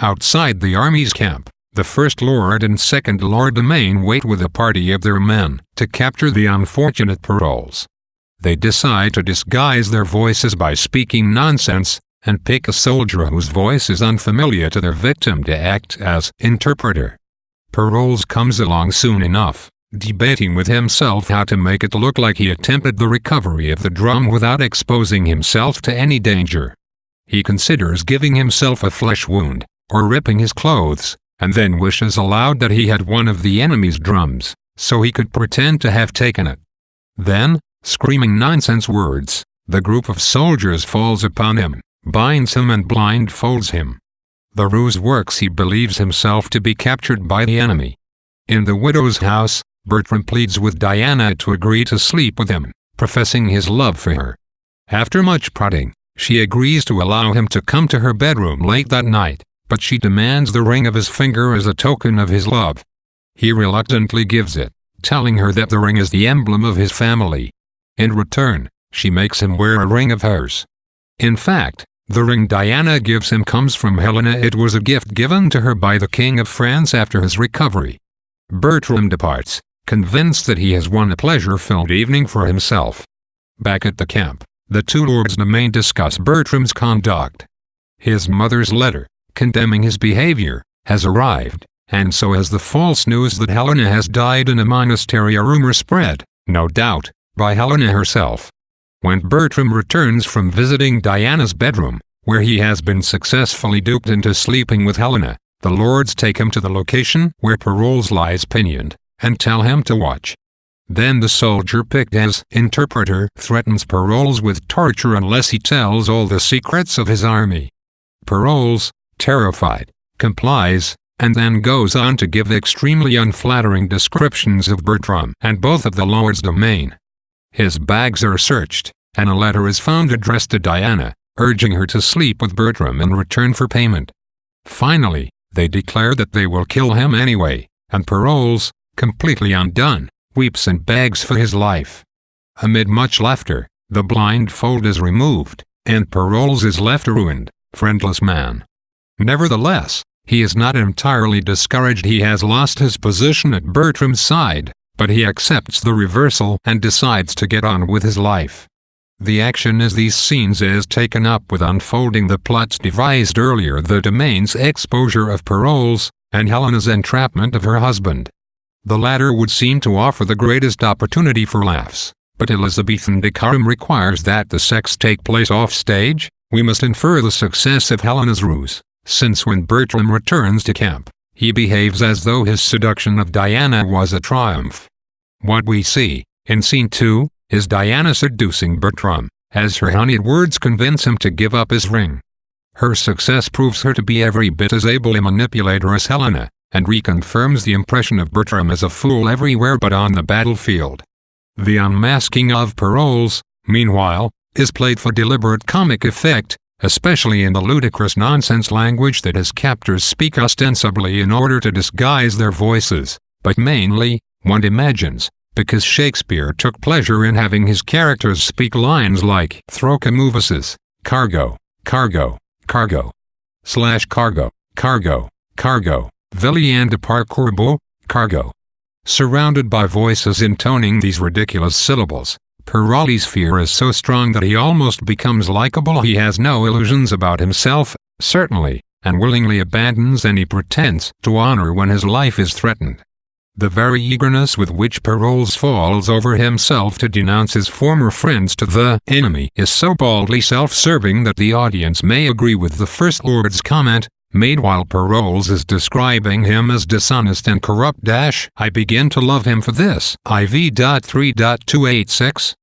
Outside the army's camp, the First Lord and Second Lord Domain wait with a party of their men to capture the unfortunate paroles. They decide to disguise their voices by speaking nonsense, and pick a soldier whose voice is unfamiliar to their victim to act as interpreter. Paroles comes along soon enough, debating with himself how to make it look like he attempted the recovery of the drum without exposing himself to any danger. He considers giving himself a flesh wound, or ripping his clothes, and then wishes aloud that he had one of the enemy's drums, so he could pretend to have taken it. Then, screaming nonsense words, the group of soldiers falls upon him, binds him and blindfolds him. The ruse works. He believes himself to be captured by the enemy. In the widow's house, Bertram pleads with Diana to agree to sleep with him, professing his love for her. After much prodding, she agrees to allow him to come to her bedroom late that night, but she demands the ring of his finger as a token of his love. He reluctantly gives it, telling her that the ring is the emblem of his family. In return, she makes him wear a ring of hers. In fact, the ring Diana gives him comes from Helena. It was a gift given to her by the King of France after his recovery. Bertram departs, convinced that he has won a pleasure-filled evening for himself. Back at the camp, the two Lords Domain discuss Bertram's conduct. His mother's letter, condemning his behavior, has arrived, and so has the false news that Helena has died in a monastery, a rumor spread, no doubt, by Helena herself. When Bertram returns from visiting Diana's bedroom, where he has been successfully duped into sleeping with Helena, the lords take him to the location where Paroles lies pinioned, and tell him to watch. Then the soldier picked as interpreter threatens Paroles with torture unless he tells all the secrets of his army. Paroles, terrified, complies, and then goes on to give extremely unflattering descriptions of Bertram and both of the Lords Domain. His bags are searched, and a letter is found addressed to Diana, urging her to sleep with Bertram in return for payment. Finally, they declare that they will kill him anyway, and Paroles, completely undone, weeps and begs for his life. Amid much laughter, the blindfold is removed, and Paroles is left a ruined, friendless man. Nevertheless, he is not entirely discouraged. He has lost his position at Bertram's side, but he accepts the reversal and decides to get on with his life. The action in these scenes is taken up with unfolding the plots devised earlier: the Domain's exposure of Paroles, and Helena's entrapment of her husband. The latter would seem to offer the greatest opportunity for laughs, but Elizabethan decorum requires that the sex take place off-stage. We must infer the success of Helena's ruse, since when Bertram returns to camp, he behaves as though his seduction of Diana was a triumph. What we see, in Scene 2, is Diana seducing Bertram, as her honeyed words convince him to give up his ring. Her success proves her to be every bit as able a manipulator as Helena, and reconfirms the impression of Bertram as a fool everywhere but on the battlefield. The unmasking of Paroles, meanwhile, is played for deliberate comic effect, especially in the ludicrous nonsense language that his captors speak ostensibly in order to disguise their voices, but mainly, one imagines, because Shakespeare took pleasure in having his characters speak lines like Throcomovises, cargo, cargo, cargo, /cargo, cargo, cargo, Villian de Parcourbeau, cargo. Surrounded by voices intoning these ridiculous syllables, Paroles' fear is so strong that he almost becomes likable. He has no illusions about himself, certainly, and willingly abandons any pretense to honor when his life is threatened. The very eagerness with which Paroles falls over himself to denounce his former friends to the enemy is so baldly self-serving that the audience may agree with the First Lord's comment, made while Paroles is describing him as dishonest and corrupt. I begin to love him for this. IV.3.286.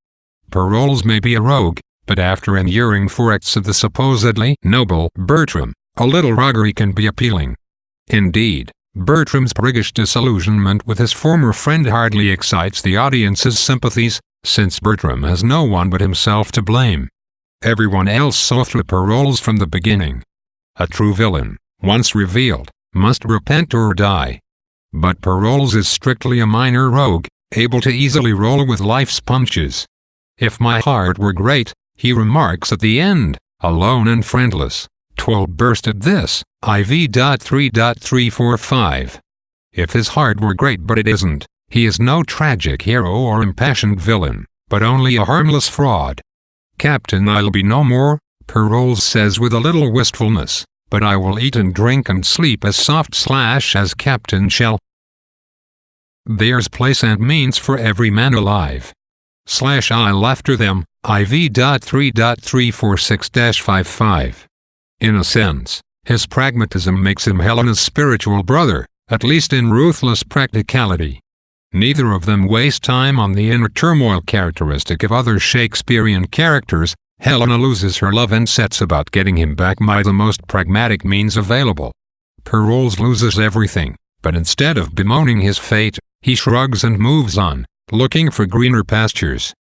Paroles may be a rogue, but after enduring four acts of the supposedly noble Bertram, a little roguery can be appealing. Indeed, Bertram's priggish disillusionment with his former friend hardly excites the audience's sympathies, since Bertram has no one but himself to blame. Everyone else saw through Paroles from the beginning. A true villain, once revealed, must repent or die. But Paroles is strictly a minor rogue, able to easily roll with life's punches. "If my heart were great," he remarks at the end, "alone and friendless, 12 burst at this, IV.3.345. If his heart were great but it isn't, he is no tragic hero or impassioned villain, but only a harmless fraud. Captain, I'll be no more, Paroles says with a little wistfulness, but I will eat and drink and sleep as soft / as Captain shall. There's place and means for every man alive. / I'll after them, IV.3.346-55. In a sense, his pragmatism makes him Helena's spiritual brother, at least in ruthless practicality. Neither of them waste time on the inner turmoil characteristic of other Shakespearean characters. Helena loses her love and sets about getting him back by the most pragmatic means available. Paroles loses everything, but instead of bemoaning his fate, he shrugs and moves on, looking for greener pastures.